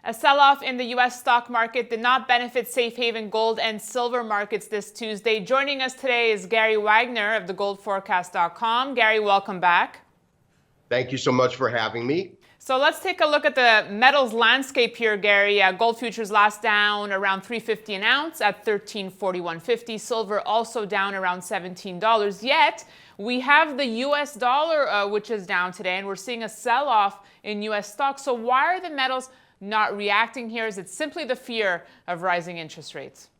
A sell-off in the U.S. stock market did not benefit safe haven gold and silver markets this Tuesday. Joining us today is Gary Wagner of thegoldforecast.com. Gary, welcome back. Thank you so much for having me. So let's take a look at the metals landscape here, Gary. Gold futures last down around $3.50 an ounce at $13.4150. Silver also down around $17. Yet we have the U.S. dollar, which is down today, and we're seeing a sell-off in U.S. stocks. So why are the metals not reacting here? Is it simply the fear of rising interest rates?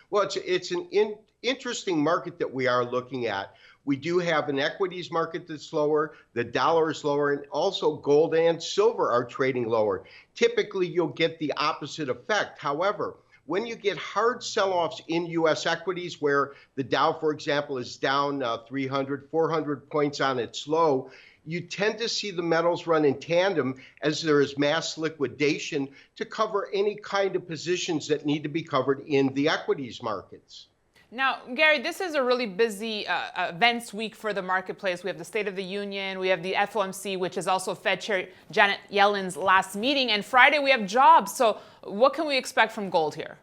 Well, it's an interesting market that we are looking at. We do have an equities market that's lower, the dollar is lower, and also gold and silver are trading lower. Typically, you'll get the opposite effect. However, when you get hard sell-offs in U.S. equities, where the Dow, for example, is down 300, 400 points on its low, you tend to see the metals run in tandem as there is mass liquidation to cover any kind of positions that need to be covered in the equities markets. Now, Gary, this is a really busy events week for the marketplace. We have the State of the Union, we have the FOMC, which is also Fed Chair Janet Yellen's last meeting, and Friday we have jobs. So what can we expect from gold here?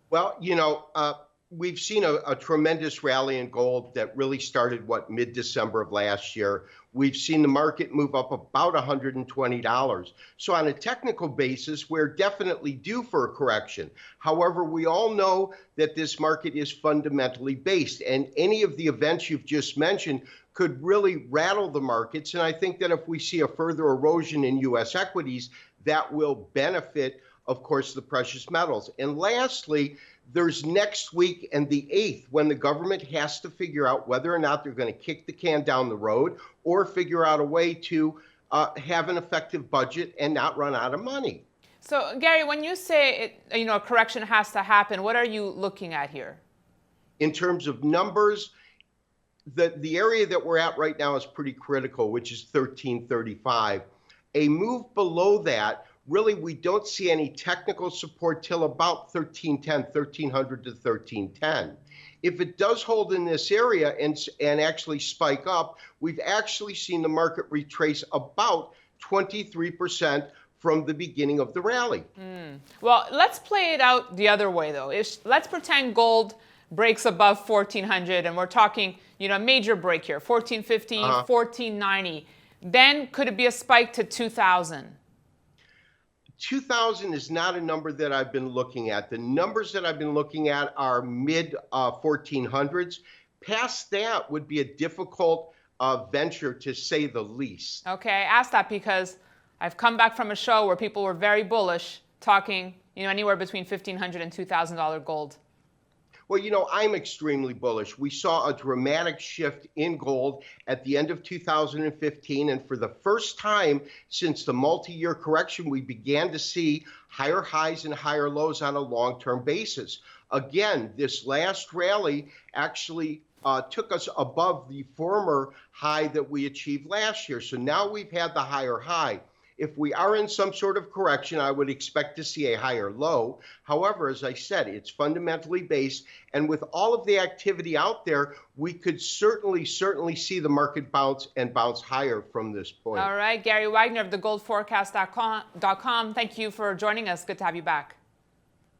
Well, we've seen a tremendous rally in gold that really started, mid-December of last year. We've seen the market move up about $120. So on a technical basis, we're definitely due for a correction. However, we all know that this market is fundamentally based, and any of the events you've just mentioned could really rattle the markets. And I think that if we see a further erosion in U.S. equities, that will benefit, of course, the precious metals. And lastly, there's next week and the 8th, when the government has to figure out whether or not they're going to kick the can down the road or figure out a way to have an effective budget and not run out of money. So, Gary, when you say a correction has to happen, what are you looking at here? In terms of numbers, the area that we're at right now is pretty critical, which is 1335. A move below that, really, we don't see any technical support till about 1310, 1300 to 1310. If it does hold in this area and actually spike up, we've actually seen the market retrace about 23% from the beginning of the rally. Well, let's play it out the other way, though. Let's pretend gold breaks above 1400, and we're talking, a major break here, 1450, 1490. Then could it be a spike to 2000? 2000 is not a number that I've been looking at. The numbers that I've been looking at are mid 1400s. Past that would be a difficult venture, to say the least. Okay, I asked that because I've come back from a show where people were very bullish, talking anywhere between $1,500 and $2,000 gold. Well, I'm extremely bullish. We saw a dramatic shift in gold at the end of 2015, and for the first time since the multi-year correction, we began to see higher highs and higher lows on a long-term basis. Again, this last rally actually took us above the former high that we achieved last year. So now we've had the higher high. If we are in some sort of correction, I would expect to see a higher low. However, as I said, it's fundamentally based. And with all of the activity out there, we could certainly see the market bounce higher from this point. All right. Gary Wagner of thegoldforecast.com. Thank you for joining us. Good to have you back.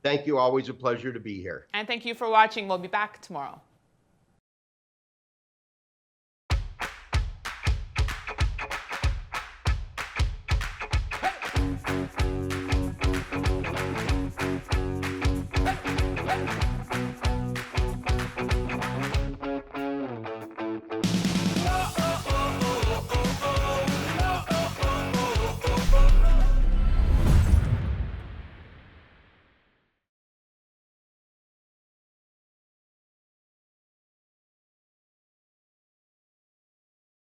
Thank you. Always a pleasure to be here. And thank you for watching. We'll be back tomorrow.